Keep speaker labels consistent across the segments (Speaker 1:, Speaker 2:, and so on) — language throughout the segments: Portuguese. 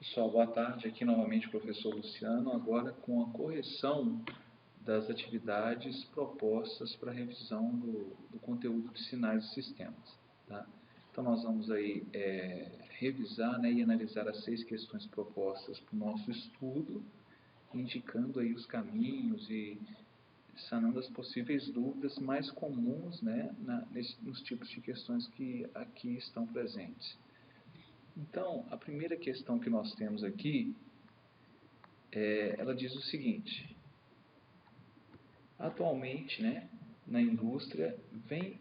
Speaker 1: Pessoal, boa tarde. Aqui novamente o professor Luciano, agora com a correção das atividades propostas para a revisão do conteúdo de sinais e sistemas. Tá? Então nós vamos aí revisar, né, e analisar as 6 questões propostas para o nosso estudo, indicando aí os caminhos e sanando as possíveis dúvidas mais comuns, né, nos tipos de questões que aqui estão presentes. Então, a primeira questão que nós temos aqui, ela diz o seguinte: atualmente, né, a indústria vem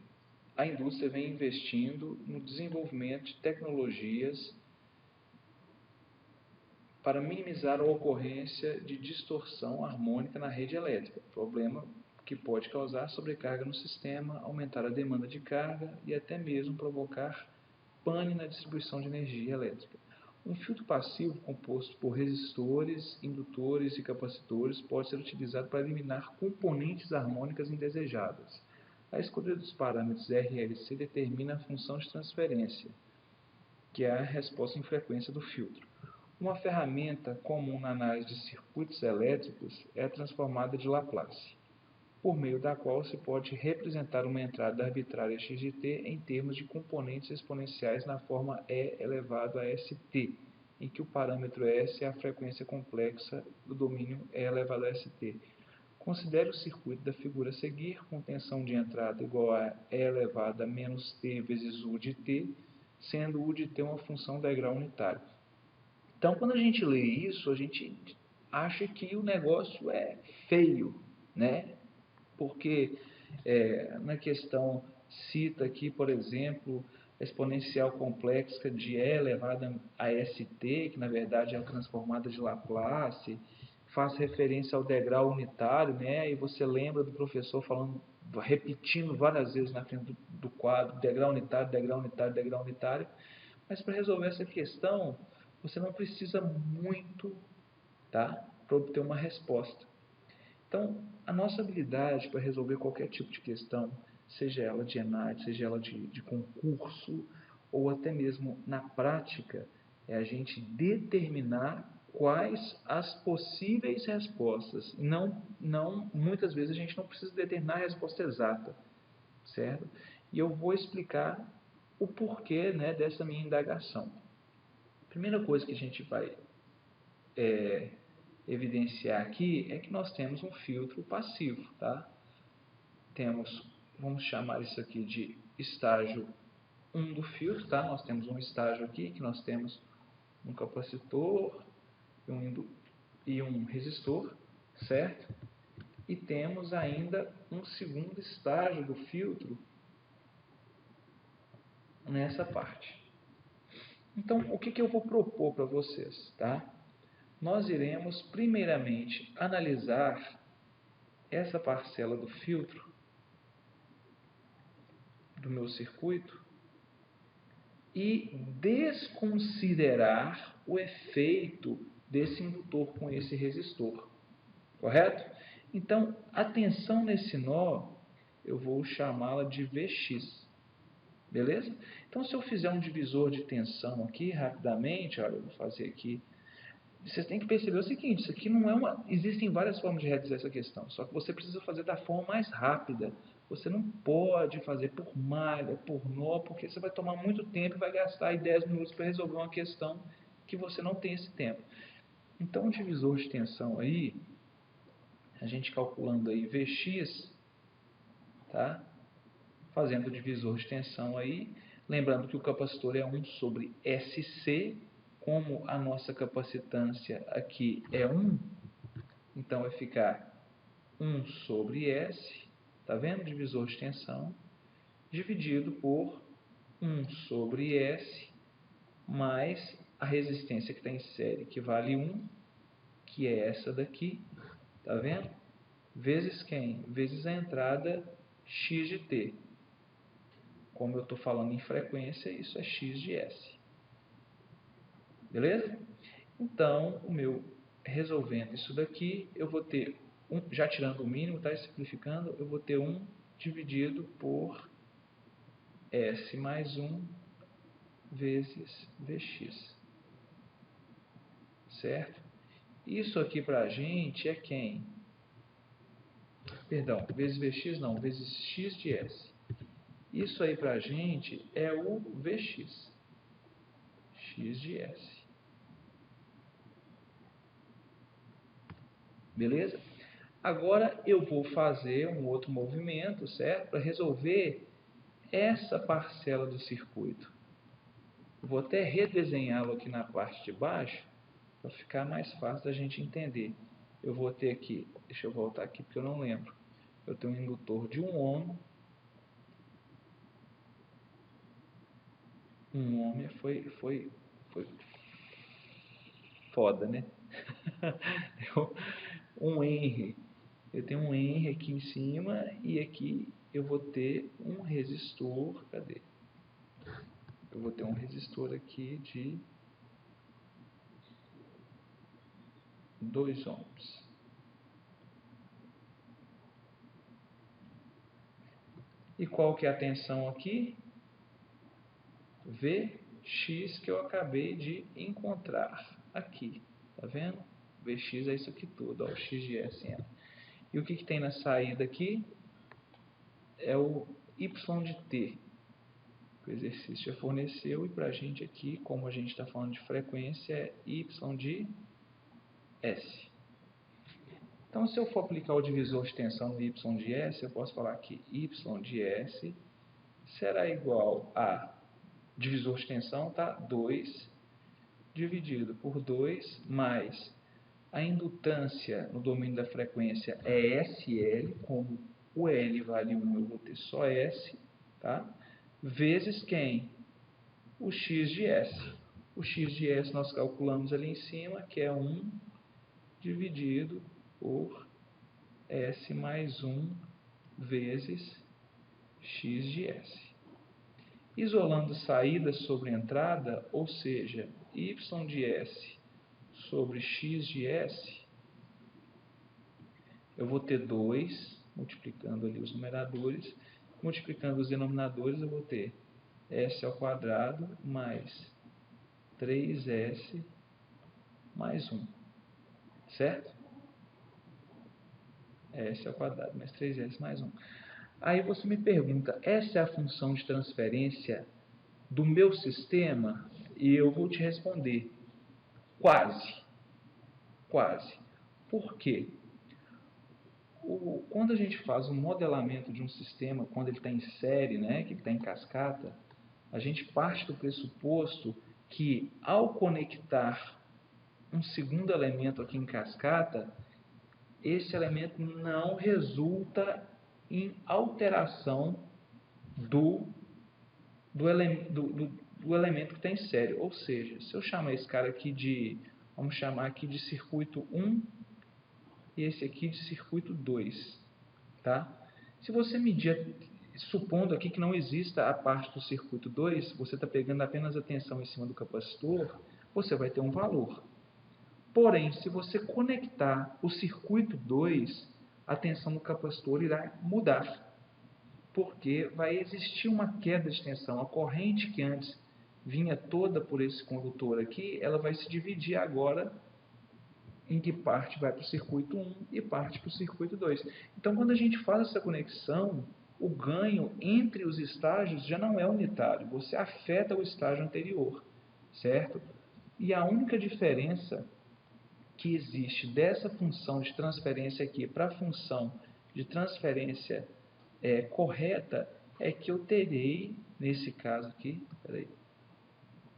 Speaker 1: investindo no desenvolvimento de tecnologias para minimizar a ocorrência de distorção harmônica na rede elétrica, problema que pode causar sobrecarga no sistema, aumentar a demanda de carga e até mesmo provocar pane na distribuição de energia elétrica. Um filtro passivo composto por resistores, indutores e capacitores pode ser utilizado para eliminar componentes harmônicas indesejadas. A escolha dos parâmetros RLC determina a função de transferência, que é a resposta em frequência do filtro. Uma ferramenta comum na análise de circuitos elétricos é a transformada de Laplace, por meio da qual se pode representar uma entrada arbitrária x de t em termos de componentes exponenciais na forma e elevado a st, em que o parâmetro s é a frequência complexa do domínio e elevado a st. Considere o circuito da figura a seguir, com tensão de entrada igual a e elevado a menos t vezes u de t, sendo u de t uma função da grau unitário. Então, quando a gente lê isso, a gente acha que o negócio é feio, né? Porque na questão cita aqui, por exemplo, a exponencial complexa de e elevada a st, que na verdade é a transformada de Laplace, faz referência ao degrau unitário, né? E você lembra do professor falando, repetindo várias vezes na frente do quadro, degrau unitário, degrau unitário, degrau unitário. Mas para resolver essa questão, você não precisa muito, tá, para obter uma resposta. Então, a nossa habilidade para resolver qualquer tipo de questão, seja ela de ENAD, seja ela de concurso, ou até mesmo na prática, é a gente determinar quais as possíveis respostas. Muitas vezes a gente não precisa determinar a resposta exata, certo? E eu vou explicar o porquê, né, dessa minha indagação. A primeira coisa que a gente vai evidenciar aqui é que nós temos um filtro passivo, tá? Vamos chamar isso aqui de estágio 1 do filtro, tá? Nós temos um estágio aqui que nós temos um capacitor e um resistor, certo? E temos ainda um segundo estágio do filtro nessa parte. Então, o que eu vou propor para vocês, tá? Nós iremos primeiramente analisar essa parcela do filtro do meu circuito e desconsiderar o efeito desse indutor com esse resistor, correto? Então, a tensão nesse nó, eu vou chamá-la de Vx, beleza? Então, se eu fizer um divisor de tensão aqui, rapidamente, olha, eu vou fazer aqui. Você tem que perceber o seguinte, isso aqui não é uma... Existem várias formas de realizar essa questão, só que você precisa fazer da forma mais rápida. Você não pode fazer por malha, por nó, porque você vai tomar muito tempo e vai gastar aí 10 minutos para resolver uma questão que você não tem esse tempo. Então, o divisor de tensão aí, a gente calculando aí Vx, tá? Fazendo o divisor de tensão aí, lembrando que o capacitor é 1 sobre SC, como a nossa capacitância aqui é 1, então vai ficar 1 sobre S, tá vendo? Divisor de tensão, dividido por 1 sobre S, mais a resistência que está em série, que vale 1, que é essa daqui, tá vendo? Vezes quem? Vezes a entrada x de t. Como eu estou falando em frequência, isso é x de S. Beleza? Então, resolvendo isso daqui, eu vou ter, já tirando o mínimo, tá? Simplificando, eu vou ter 1 dividido por S mais 1 vezes Vx. certo? Isso aqui para a gente é quem? Perdão, vezes Vx não, vezes x de S. Isso aí para a gente é o Vx, x de S. Beleza? Agora eu vou fazer um outro movimento, certo? Para resolver essa parcela do circuito. Vou até redesenhá-lo aqui na parte de baixo, para ficar mais fácil da gente entender. Eu vou ter aqui, deixa eu voltar aqui porque eu não lembro. Eu tenho um indutor de 1 ohm. 1 ohm foi foda, né? Um Henry. Eu tenho um Henry aqui em cima e aqui eu vou ter um resistor. Cadê? Eu vou ter um resistor aqui de 2 ohms. E qual que é a tensão aqui? Vx que eu acabei de encontrar aqui. Tá vendo? Vx é isso aqui tudo, ó, o x de Sn. E o que tem na saída aqui? É o y de t. O exercício já forneceu, e para a gente aqui, como a gente está falando de frequência, é y de S. Então, se eu for aplicar o divisor de tensão no y de S, eu posso falar que y de S será igual a, divisor de tensão, tá? 2 dividido por 2 mais a indutância no domínio da frequência é SL, como o L vale 1, eu vou ter só S, tá? Vezes quem? O x de S. O x de S nós calculamos ali em cima, que é 1 dividido por S mais 1 vezes x de S. Isolando saída sobre entrada, ou seja, y de S sobre x de S, eu vou ter 2, multiplicando ali os numeradores, multiplicando os denominadores, eu vou ter S ao quadrado mais 3S mais 1, certo? S ao quadrado mais 3S mais 1. Aí você me pergunta, essa é a função de transferência do meu sistema? E eu vou te responder, quase. Quase. Por quê? Quando a gente faz um modelamento de um sistema, quando ele está em série, né, que ele está em cascata, a gente parte do pressuposto que, ao conectar um segundo elemento aqui em cascata, esse elemento não resulta em alteração do elemento que está em série. Ou seja, se eu chamar esse cara aqui de, vamos chamar aqui de circuito 1 e esse aqui de circuito 2, tá? Se você medir, supondo aqui que não exista a parte do circuito 2, você está pegando apenas a tensão em cima do capacitor, você vai ter um valor. Porém, se você conectar o circuito 2, a tensão do capacitor irá mudar, porque vai existir uma queda de tensão. A corrente que antes vinha toda por esse condutor aqui, ela vai se dividir agora em que parte vai para o circuito 1 e parte para o circuito 2. Então, quando a gente faz essa conexão, o ganho entre os estágios já não é unitário, você afeta o estágio anterior, certo? E a única diferença que existe dessa função de transferência aqui para a função de transferência correta é que eu terei, nesse caso aqui,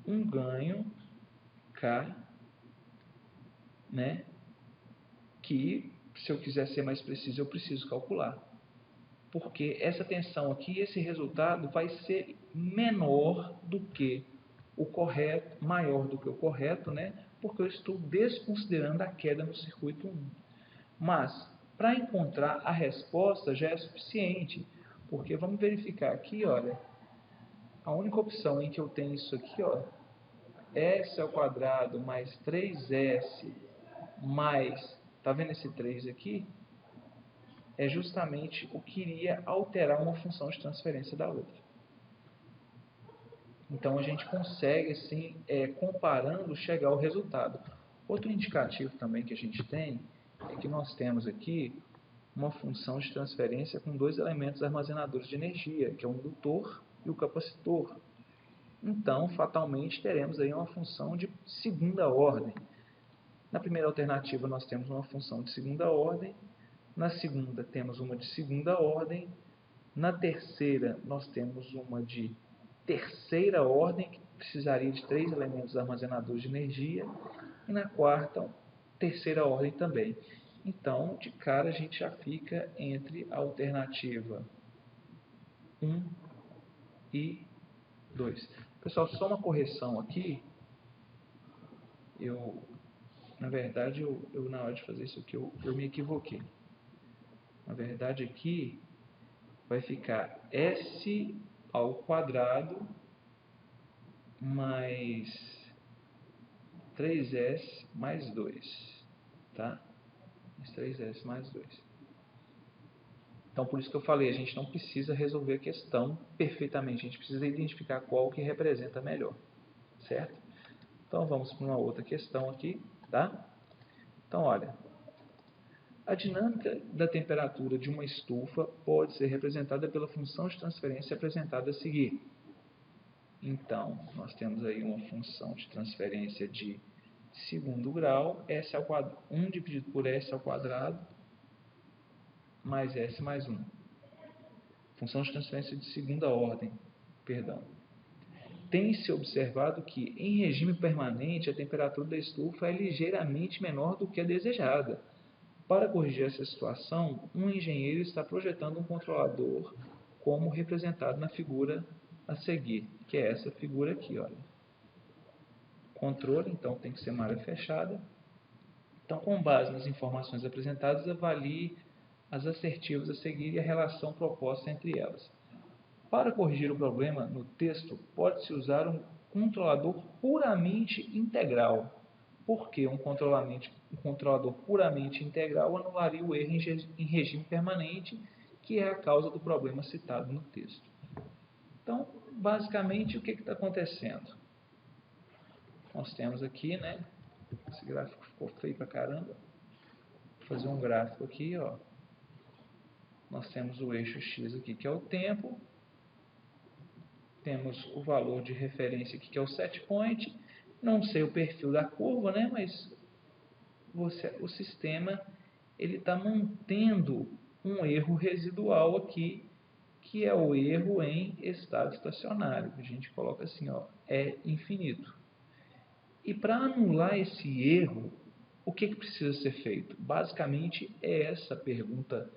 Speaker 1: um ganho K, né, que, se eu quiser ser mais preciso, eu preciso calcular. Porque essa tensão aqui, esse resultado vai ser menor do que o correto, maior do que o correto, né? Porque eu estou desconsiderando a queda no circuito 1. Mas, para encontrar a resposta já é suficiente, porque vamos verificar aqui, olha, a única opção em que eu tenho isso aqui, ó, S ao quadrado mais 3S mais, tá vendo esse 3 aqui? É justamente o que iria alterar uma função de transferência da outra. Então, a gente consegue, assim, comparando, chegar ao resultado. Outro indicativo também que a gente tem é que nós temos aqui uma função de transferência com dois elementos armazenadores de energia, que é o indutor e o capacitor. Então, fatalmente, teremos aí uma função de segunda ordem. Na primeira alternativa, nós temos uma função de segunda ordem. Na segunda, temos uma de segunda ordem. Na terceira, nós temos uma de terceira ordem, que precisaria de 3 elementos armazenadores de energia. E na quarta, terceira ordem também. Então, de cara, a gente já fica entre a alternativa 1 e 2. Pessoal, só uma correção aqui. Na verdade, na hora de fazer isso aqui, eu me equivoquei. Na verdade, aqui vai ficar S ao quadrado mais 3S mais 2. Tá? 3S mais 2. Então, por isso que eu falei, a gente não precisa resolver a questão perfeitamente. A gente precisa identificar qual que representa melhor. Certo? Então, vamos para uma outra questão aqui. Tá? Então, olha. A dinâmica da temperatura de uma estufa pode ser representada pela função de transferência apresentada a seguir. Então, nós temos aí uma função de transferência de segundo grau, 1 dividido por S ao quadrado, mais S mais 1. Função de transferência de segunda ordem, perdão. Tem-se observado que, em regime permanente, a temperatura da estufa é ligeiramente menor do que a desejada. Para corrigir essa situação, um engenheiro está projetando um controlador como representado na figura a seguir, que é essa figura aqui, olha. Controle, então, tem que ser uma área fechada. Então, com base nas informações apresentadas, avalie as assertivas a seguir e a relação proposta entre elas. Para corrigir o problema no texto, pode-se usar um controlador puramente integral. Porque um controlador puramente integral anularia o erro em regime permanente, que é a causa do problema citado no texto. Então, basicamente, o que está acontecendo? Nós temos aqui, né? Esse gráfico ficou feio pra caramba. Vou fazer um gráfico aqui, ó. Nós temos o eixo X aqui, que é o tempo. Temos o valor de referência aqui, que é o set point. Não sei o perfil da curva, né? Mas o sistema ele está mantendo um erro residual aqui, que é o erro em estado estacionário. A gente coloca assim, ó, é infinito. E para anular esse erro, o que precisa ser feito? Basicamente é essa pergunta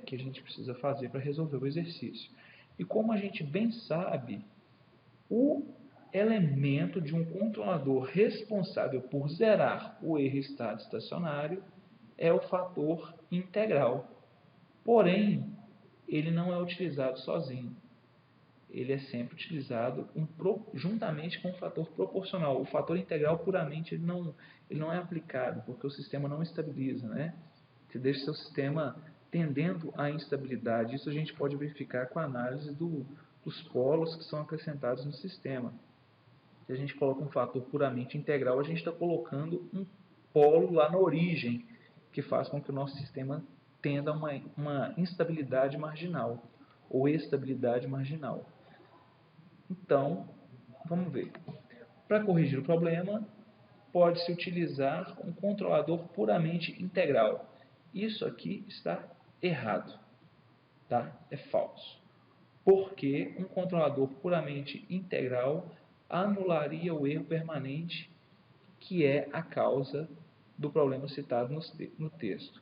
Speaker 1: que a gente precisa fazer para resolver o exercício. E como a gente bem sabe, o elemento de um controlador responsável por zerar o erro estado estacionário é o fator integral. Porém, ele não é utilizado sozinho. Ele é sempre utilizado juntamente com o fator proporcional. O fator integral puramente ele não é aplicado, porque o sistema não estabiliza, né? Você deixa seu sistema tendendo à instabilidade. Isso a gente pode verificar com a análise dos polos que são acrescentados no sistema. Se a gente coloca um fator puramente integral, a gente está colocando um polo lá na origem, que faz com que o nosso sistema tenda a uma instabilidade marginal, ou estabilidade marginal. Então, vamos ver. Para corrigir o problema, pode-se utilizar um controlador puramente integral. Isso aqui está errado, tá? É falso. Porque um controlador puramente integral anularia o erro permanente, que é a causa do problema citado no texto.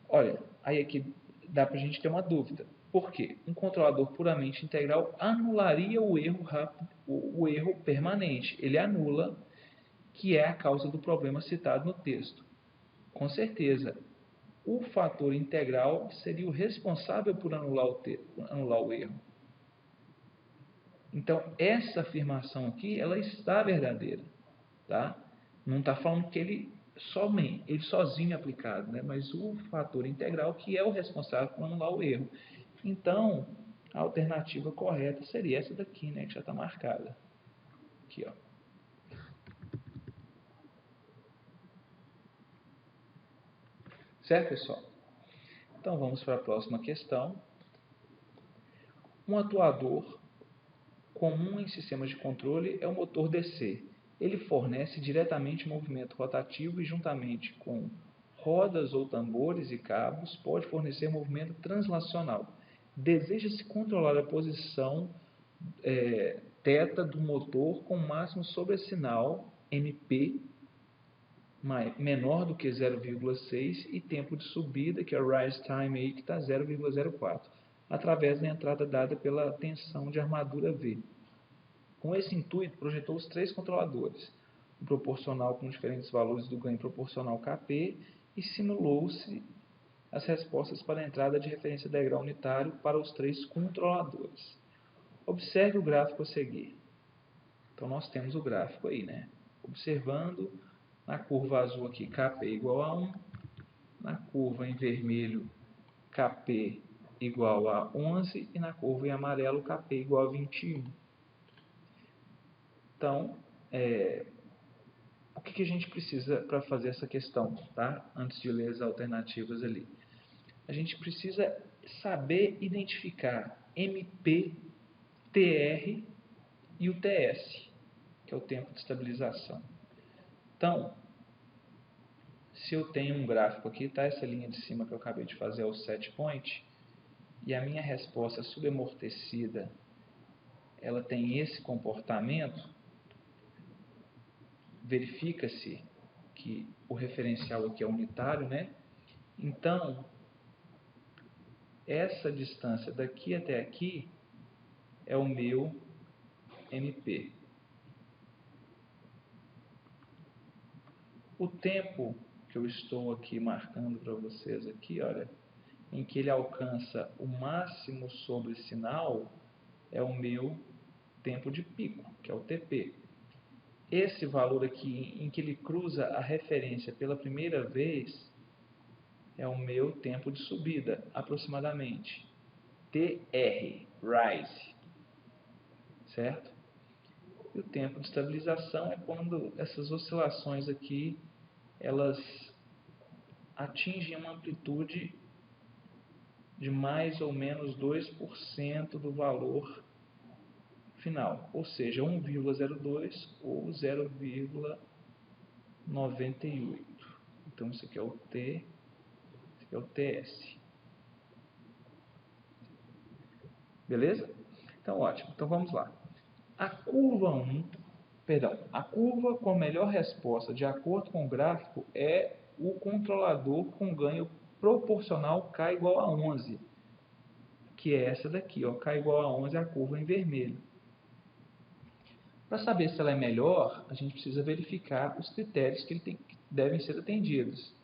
Speaker 1: Olha, aí aqui dá para a gente ter uma dúvida. Por quê? Um controlador puramente integral anularia o erro rápido, o erro permanente. Ele anula, que é a causa do problema citado no texto. Com certeza, o fator integral seria o responsável por anular o erro. Então, essa afirmação aqui, ela está verdadeira. Tá? Não está falando que ele sozinho é aplicado, né? Mas o fator integral que é o responsável por anular o erro. Então, a alternativa correta seria essa daqui, né? Que já está marcada. Aqui, ó. Certo, pessoal? Então, vamos para a próxima questão. Um atuador comum em sistemas de controle é o motor DC. Ele fornece diretamente movimento rotativo e, juntamente com rodas ou tambores e cabos, pode fornecer movimento translacional. Deseja-se controlar a posição θ do motor com máximo sobressinal MP menor do que 0,6 e tempo de subida, que é o rise time aí, que está 0,04, através da entrada dada pela tensão de armadura V. Com esse intuito, projetou os 3 controladores, o proporcional com diferentes valores do ganho proporcional Kp, e simulou-se as respostas para a entrada de referência degrau unitário para os 3 controladores. Observe o gráfico a seguir. Então, nós temos o gráfico aí, né? Observando, na curva azul aqui, Kp igual a 1, na curva em vermelho, Kp igual a 11, e na curva em amarelo, Kp igual a 21. Então, o que a gente precisa para fazer essa questão, tá? Antes de ler as alternativas ali. A gente precisa saber identificar MP, TR e o TS, que é o tempo de estabilização. Então, se eu tenho um gráfico aqui, tá? Essa linha de cima que eu acabei de fazer é o set point, e a minha resposta subamortecida, ela tem esse comportamento, verifica-se que o referencial aqui é unitário, né? Então, essa distância daqui até aqui é o meu MP. O tempo que eu estou aqui marcando para vocês aqui, olha, em que ele alcança o máximo sobre sinal, é o meu tempo de pico, que é o TP. Esse valor aqui, em que ele cruza a referência pela primeira vez, é o meu tempo de subida, aproximadamente. TR, rise, certo? E o tempo de estabilização é quando essas oscilações aqui, elas atingem uma amplitude de mais ou menos 2% do valor final, ou seja, 1,02 ou 0,98. Então, isso aqui é o T, isso aqui é o TS. Beleza? Então, ótimo. Então, vamos lá. A curva com melhor resposta, de acordo com o gráfico, é o controlador com ganho proporcional K igual a 11, que é essa daqui, ó, K igual a 11 é a curva em vermelho. Para saber se ela é melhor, a gente precisa verificar os critérios que devem ser atendidos,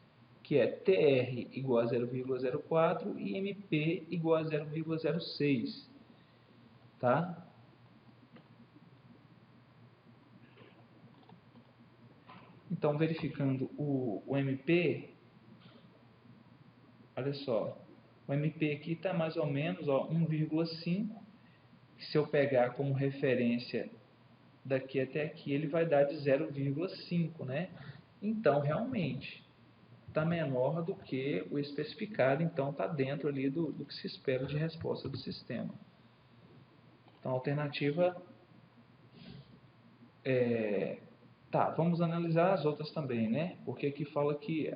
Speaker 1: que é TR igual a 0,04 e MP igual a 0,06, tá? Então, verificando o MP, olha só, o MP aqui está mais ou menos 1,5. Se eu pegar como referência daqui até aqui, ele vai dar de 0,5, né? Então, realmente, está menor do que o especificado, então está dentro ali do que se espera de resposta do sistema. Então, a alternativa Tá, vamos analisar as outras também, né? Porque aqui fala que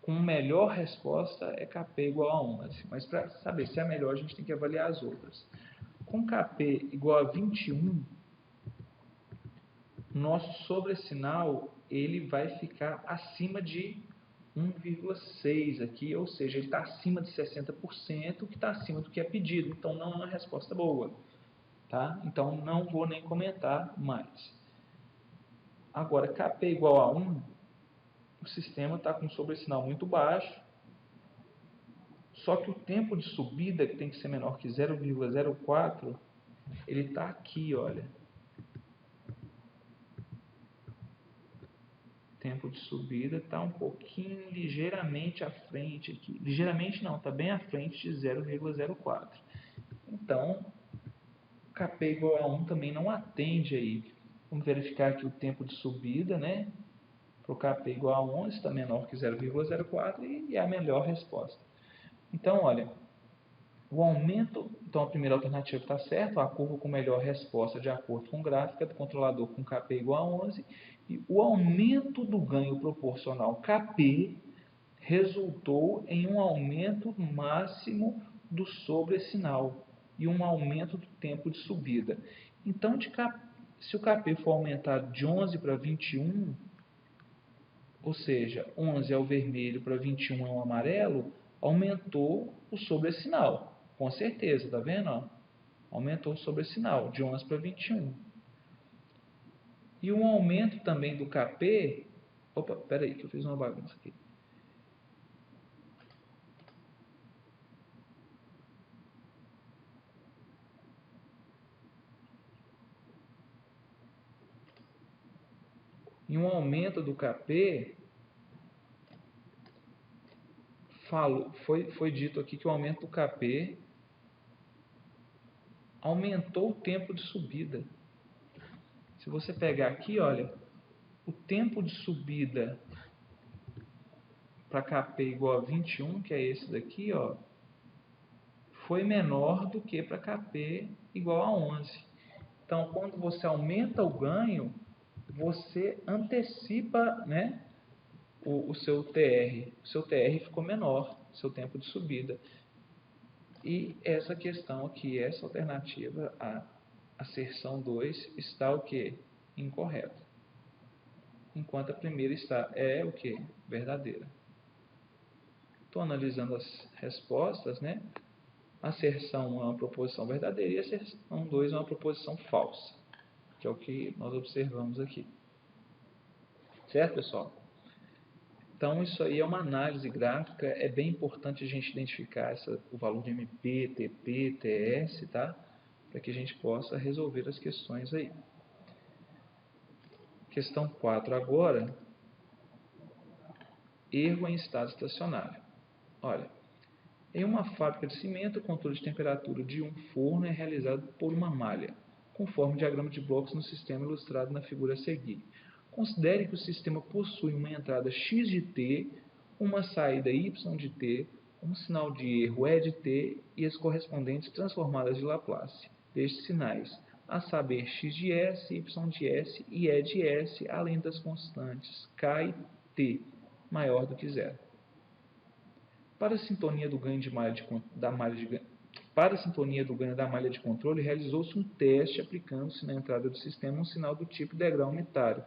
Speaker 1: com melhor resposta é Kp igual a 11. Mas para saber se é melhor, a gente tem que avaliar as outras. Com Kp igual a 21, nosso sobressinal ele vai ficar acima de 1,6 aqui, ou seja, ele está acima de 60%, que está acima do que é pedido. Então, não é uma resposta boa. Tá? Então, não vou nem comentar mais. Agora, Kp igual a 1, o sistema está com um sobressinal muito baixo, só que o tempo de subida, que tem que ser menor que 0,04, ele está aqui, olha. O tempo de subida está um pouquinho, ligeiramente à frente aqui. Ligeiramente não, está bem à frente de 0,04. Então, Kp igual a 1 também não atende aí. Vamos verificar aqui o tempo de subida, né? para o Kp igual a 11, está menor que 0,04 e é a melhor resposta. Então, olha, o aumento, então a primeira alternativa está certa, a curva com melhor resposta de acordo com o gráfico do controlador com Kp igual a 11, e o aumento do ganho proporcional Kp resultou em um aumento máximo do sobressinal e um aumento do tempo de subida. Então, se o Kp for aumentado de 11 para 21, ou seja, 11 é o vermelho para 21 é o amarelo, aumentou o sobressinal. Com certeza, tá vendo? Ó? Aumentou o sobressinal de 11 para 21. E um aumento também do Kp... Opa, peraí que eu fiz uma bagunça aqui. E um aumento do Kp... Foi dito aqui que o aumento do Kp aumentou o tempo de subida. Se você pegar aqui, olha, o tempo de subida para Kp igual a 21, que é esse daqui, ó, foi menor do que para Kp igual a 11. Então, quando você aumenta o ganho, você antecipa, né, o seu TR. O seu TR ficou menor, seu tempo de subida. E essa questão aqui, essa alternativa, a asserção 2, está o quê? Incorreta. Enquanto a primeira é o quê? Verdadeira. Estou analisando as respostas, né? A asserção 1 é uma proposição verdadeira e a asserção 2 é uma proposição falsa, que é o que nós observamos aqui. Certo, pessoal? Então, isso aí é uma análise gráfica, é bem importante a gente identificar o valor de MP, TP, TS, tá? Para que a gente possa resolver as questões aí. Questão 4 agora, erro em estado estacionário. Olha, em uma fábrica de cimento, o controle de temperatura de um forno é realizado por uma malha, conforme o diagrama de blocos no sistema ilustrado na figura a seguir. Considere que o sistema possui uma entrada x de t, uma saída y de t, um sinal de erro E de t e as correspondentes transformadas de Laplace destes sinais, a saber x de s, y de s e E de s, além das constantes k e t, maior do que zero. Para a sintonia do ganho da malha de controle, realizou-se um teste aplicando-se na entrada do sistema um sinal do tipo degrau unitário,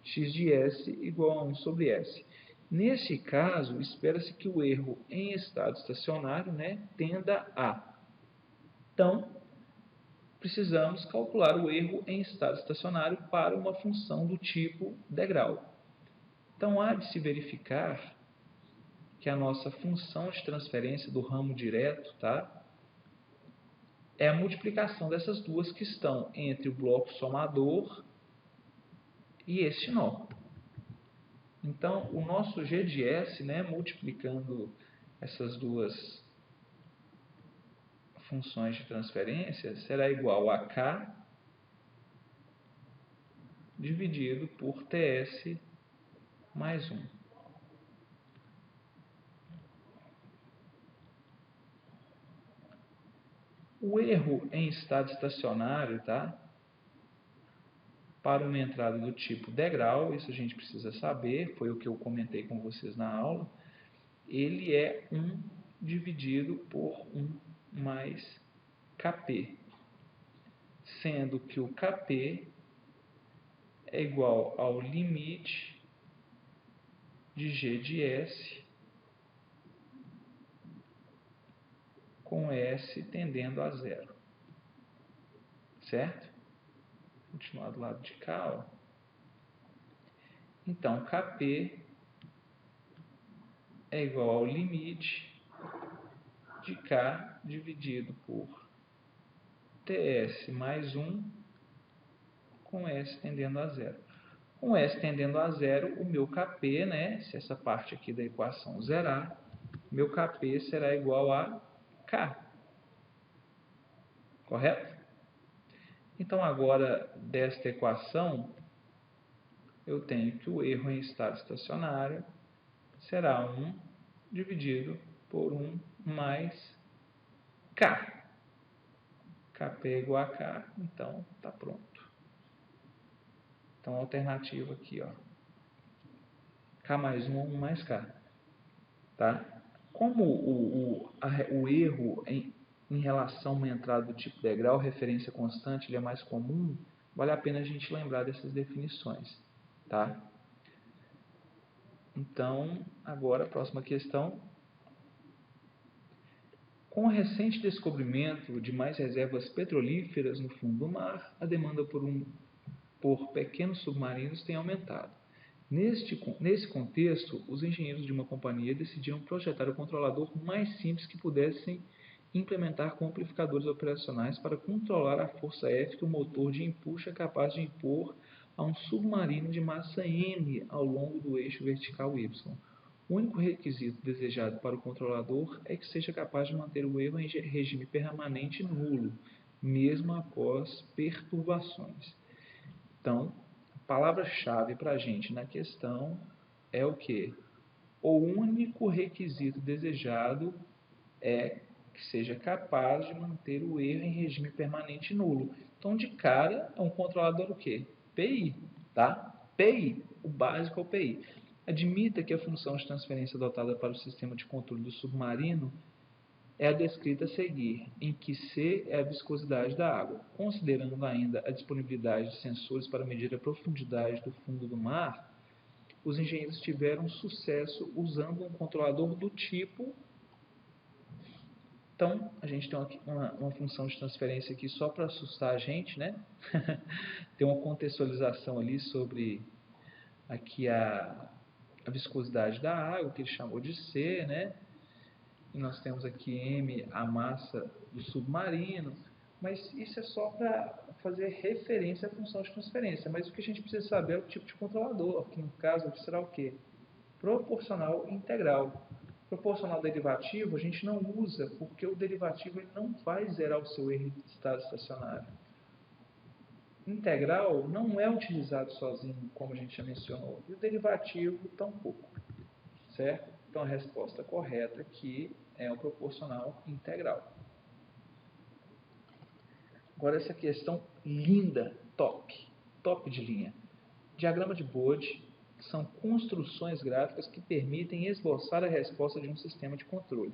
Speaker 1: x de s igual a 1 sobre s. Neste caso, espera-se que o erro em estado estacionário, né, tenda a. Então, precisamos calcular o erro em estado estacionário para uma função do tipo degrau. Então, há de se verificar que a nossa função de transferência do ramo direto, tá, é a multiplicação dessas duas que estão entre o bloco somador e este nó. Então, o nosso G de S, né, multiplicando essas duas funções de transferência, será igual a K dividido por TS mais 1. O erro em estado estacionário, tá? Para uma entrada do tipo degrau, isso a gente precisa saber, foi o que eu comentei com vocês na aula, ele é 1 dividido por 1 mais Kp, sendo que o Kp é igual ao limite de G de S com S tendendo a zero. Certo? Vou continuar do lado de cá. Ó. Então, Kp é igual ao limite de K dividido por Ts mais 1 com S tendendo a zero. Com S tendendo a zero, o meu Kp, né, se essa parte aqui da equação zerar, meu Kp será igual a K. Correto? Então, agora, desta equação, eu tenho que o erro em estado estacionário será 1 dividido por 1 mais K. Kp é igual a K, então está pronto. Então, a alternativa aqui, ó, K mais 1 ou 1 mais K. Tá? Como o erro em relação a uma entrada do tipo degrau, referência constante, ele é mais comum, vale a pena a gente lembrar dessas definições. Tá? Então, agora a próxima questão. Com o recente descobrimento de mais reservas petrolíferas no fundo do mar, a demanda por pequenos submarinos tem aumentado. Nesse contexto, os engenheiros de uma companhia decidiram projetar o controlador mais simples que pudessem implementar com amplificadores operacionais para controlar a força F que o motor de empuxo é capaz de impor a um submarino de massa M ao longo do eixo vertical Y. O único requisito desejado para o controlador é que seja capaz de manter o erro em regime permanente nulo, mesmo após perturbações. Então, a palavra-chave para a gente na questão é o quê? O único requisito desejado é que seja capaz de manter o erro em regime permanente nulo. Então, de cara, é um controlador o quê? PI, tá? PI, o básico é o PI. Admita que a função de transferência adotada para o sistema de controle do submarino é a descrita a seguir, em que C é a viscosidade da água. Considerando ainda a disponibilidade de sensores para medir a profundidade do fundo do mar, os engenheiros tiveram sucesso usando um controlador do tipo. Então, a gente tem uma função de transferência aqui só para assustar a gente, né? Tem uma contextualização ali sobre aqui a viscosidade da água, que ele chamou de C, né? E nós temos aqui M, a massa do submarino, mas isso é só para fazer referência à função de transferência. Mas o que a gente precisa saber é o tipo de controlador, que no caso será o quê? Proporcional integral. Proporcional derivativo a gente não usa, porque o derivativo ele não vai zerar o seu erro de estado estacionário. Integral não é utilizado sozinho, como a gente já mencionou, e o derivativo tampouco, certo? Então, a resposta correta aqui é o proporcional integral. Agora, essa questão linda, top de linha. Diagrama de Bode são construções gráficas que permitem esboçar a resposta de um sistema de controle.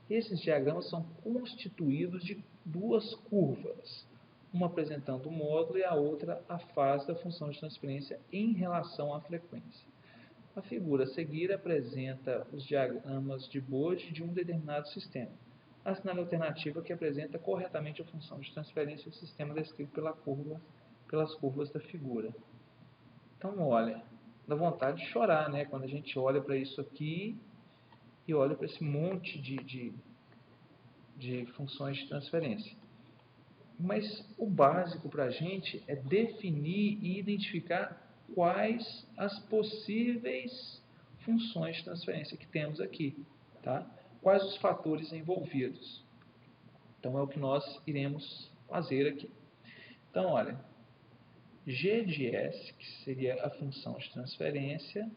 Speaker 1: Esses diagramas são constituídos de duas curvas, uma apresentando o módulo e a outra a fase da função de transferência em relação à frequência. A figura a seguir apresenta os diagramas de Bode de um determinado sistema. Assinale a alternativa que apresenta corretamente a função de transferência do sistema descrito pelas curvas da figura. Então, olha, dá vontade de chorar, né? Quando a gente olha para isso aqui e olha para esse monte de funções de transferência. Mas o básico para a gente é definir e identificar quais as possíveis funções de transferência que temos aqui, tá? Quais os fatores envolvidos. Então, é o que nós iremos fazer aqui. Então, olha, G de S, que seria a função de transferência,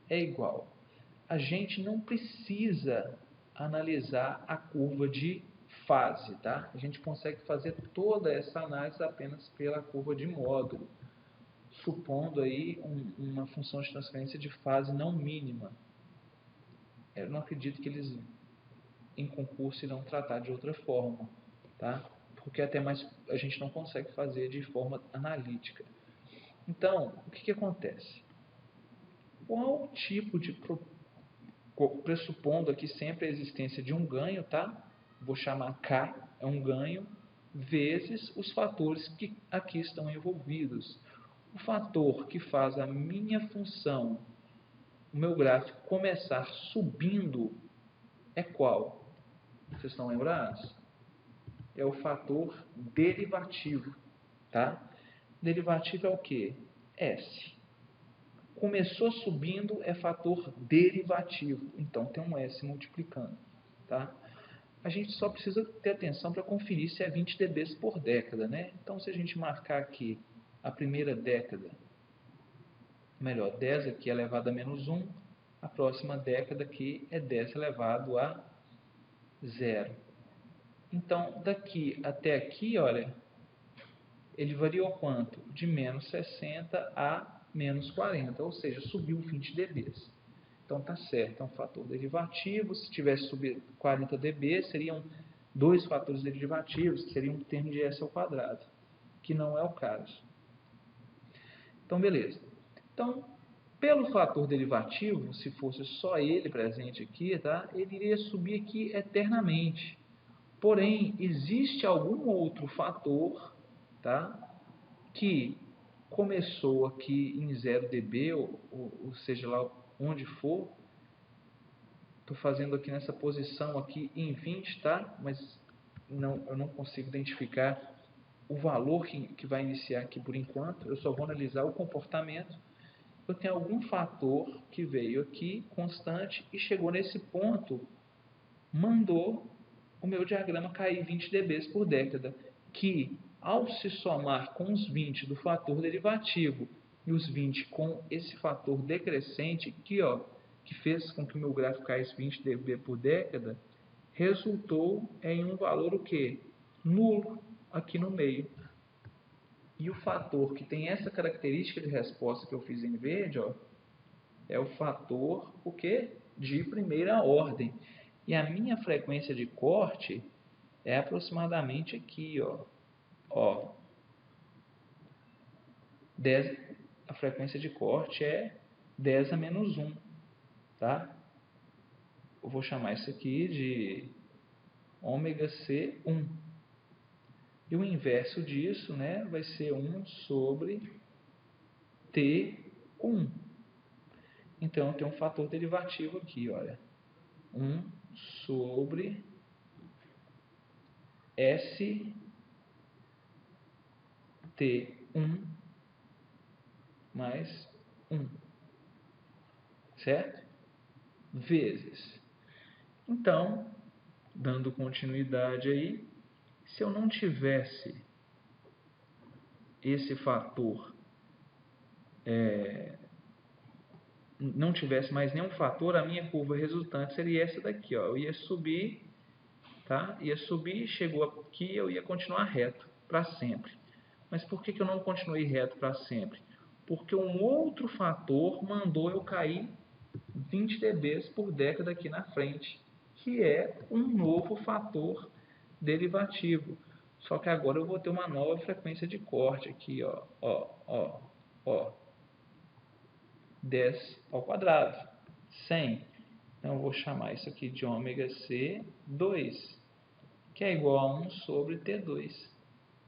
Speaker 1: é igual. A gente não precisa analisar a curva de fase, tá? A gente consegue fazer toda essa análise apenas pela curva de módulo, supondo aí uma função de transferência de fase não mínima. Eu não acredito que eles em concurso irão tratar de outra forma, tá? Porque até mais a gente não consegue fazer de forma analítica. Então, o que acontece? Qual tipo de pressupondo aqui sempre a existência de um ganho, tá? Vou chamar K, é um ganho, vezes os fatores que aqui estão envolvidos. O fator que faz a minha função, o meu gráfico, começar subindo é qual? Vocês estão lembrados? É o fator derivativo, tá? Derivativo é o quê? S. Começou subindo é fator derivativo, então tem um S multiplicando, tá? A gente só precisa ter atenção para conferir se é 20 dB por década, né? Então, se a gente marcar aqui a primeira década melhor, 10 aqui elevado a menos 1, a próxima década aqui é 10 elevado a 0. Então, daqui até aqui, olha, ele variou quanto? De menos 60 a menos 40, ou seja, subiu 20 dB. Então, está certo, é um fator derivativo. Se tivesse subido 40 dB, seriam dois fatores derivativos, que seriam um termo de S ao quadrado, que não é o caso. Então, beleza. Então, pelo fator derivativo, se fosse só ele presente aqui, tá? Ele iria subir aqui eternamente. Porém, existe algum outro fator, tá? Que começou aqui em 0 dB, ou seja lá onde for. Estou fazendo aqui nessa posição aqui em 20, tá? Mas eu não consigo identificar o valor que vai iniciar aqui por enquanto. Eu só vou analisar o comportamento. Eu tenho algum fator que veio aqui constante e chegou nesse ponto, mandou o meu diagrama cair 20 dB por década, que ao se somar com os 20 do fator derivativo e os 20 com esse fator decrescente aqui, ó, que fez com que o meu gráfico caísse 20 dB por década, resultou em um valor o quê? Nulo aqui no meio. E o fator que tem essa característica de resposta que eu fiz em verde, ó, é o fator o quê? De primeira ordem. E a minha frequência de corte é aproximadamente aqui, ó 10, a frequência de corte é 10 a menos 1, tá? Eu vou chamar isso aqui de ômega C1. E o inverso disso, né, vai ser 1 sobre T1. Então, eu tenho um fator derivativo aqui, olha. 1 sobre ST1 mais 1. Certo? Vezes. Então, dando continuidade aí, se eu não tivesse esse fator, não tivesse mais nenhum fator, a minha curva resultante seria essa daqui, ó. Eu ia subir, tá? Ia subir, chegou aqui, eu ia continuar reto para sempre. Mas por que eu não continuei reto para sempre? Porque um outro fator mandou eu cair 20 dB por década aqui na frente, que é um novo fator derivativo. Só que agora eu vou ter uma nova frequência de corte aqui, ó. 10 ao quadrado, 100. Então eu vou chamar isso aqui de ômega C2, que é igual a 1 sobre T2.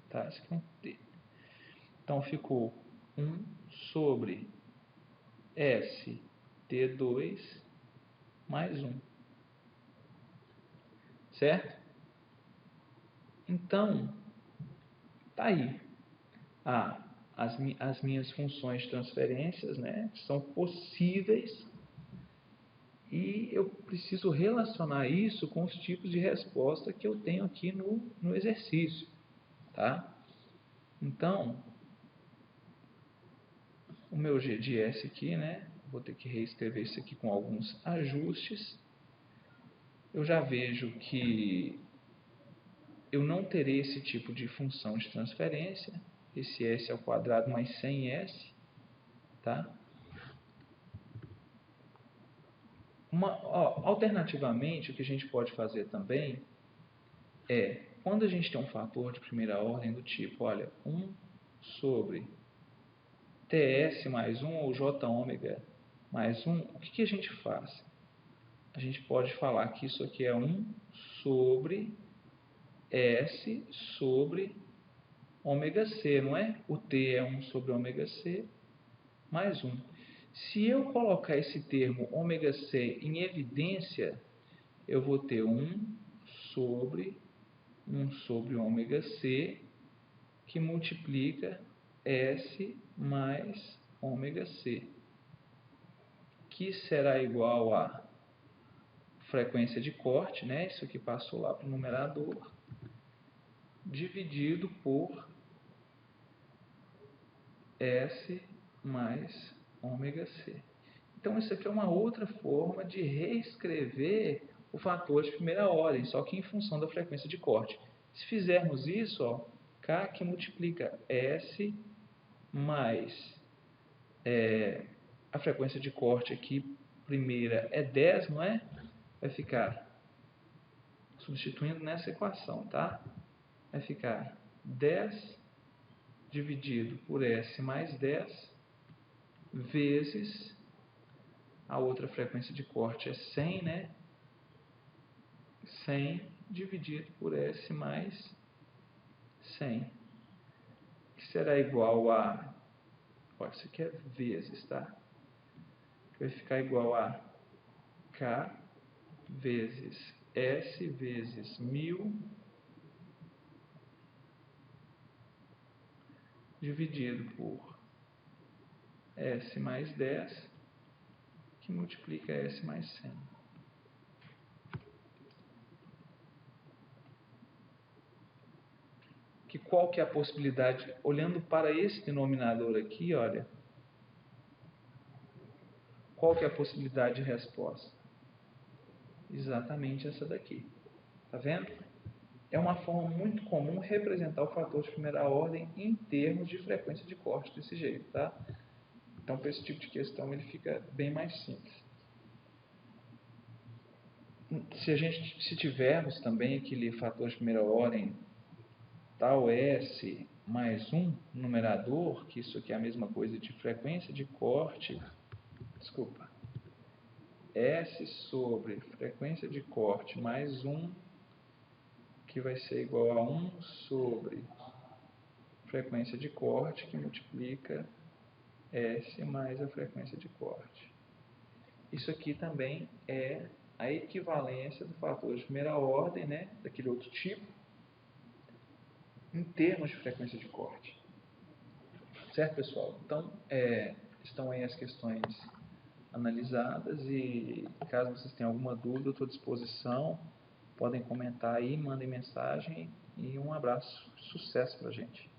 Speaker 1: Tá? Isso aqui é um T. Então ficou 1 sobre ST2 mais 1. Certo? Então, tá aí. As minhas funções de transferências, né, são possíveis e eu preciso relacionar isso com os tipos de resposta que eu tenho aqui no exercício. Tá? Então, o meu G de S aqui, né, vou ter que reescrever isso aqui com alguns ajustes. Eu já vejo que eu não terei esse tipo de função de transferência, esse S ao quadrado mais 100S, tá? Alternativamente, o que a gente pode fazer também é, quando a gente tem um fator de primeira ordem do tipo, olha, 1 sobre TS mais 1 ou J ômega mais 1, o que a gente faz? A gente pode falar que isso aqui é 1 sobre S sobre ômega C, não é? O T é 1 sobre ômega C mais 1. Se eu colocar esse termo ômega C em evidência, eu vou ter 1 sobre ômega C que multiplica S mais ômega C, que será igual a frequência de corte, né? Isso aqui passou lá para o numerador, dividido por S mais ômega C. Então, isso aqui é uma outra forma de reescrever o fator de primeira ordem, só que em função da frequência de corte. Se fizermos isso, ó, K que multiplica S mais a frequência de corte aqui, primeira é 10, não é? Vai ficar, substituindo nessa equação, tá? Vai ficar 10 dividido por S mais 10 vezes a outra frequência de corte é 100, né? 100 dividido por S mais 100, que será igual a, ó, isso aqui é vezes, tá? Vai ficar igual a K vezes S vezes 1000 dividido por S mais 10, que multiplica S mais 100. Que qual que é a possibilidade, olhando para esse denominador aqui, olha, qual que é a possibilidade de resposta? Exatamente essa daqui. Tá vendo? É uma forma muito comum representar o fator de primeira ordem em termos de frequência de corte desse jeito, tá? Então, para esse tipo de questão, ele fica bem mais simples. Se tivermos também aquele fator de primeira ordem tal S mais 1 numerador, que isso aqui é a mesma coisa de frequência de corte, desculpa, S sobre frequência de corte mais 1, que vai ser igual a 1 sobre frequência de corte, que multiplica S mais a frequência de corte. Isso aqui também é a equivalência do fator de primeira ordem, né, daquele outro tipo, em termos de frequência de corte. Certo, pessoal? Então, estão aí as questões analisadas e caso vocês tenham alguma dúvida, eu estou à disposição. Podem comentar aí, mandem mensagem e um abraço. Sucesso pra gente!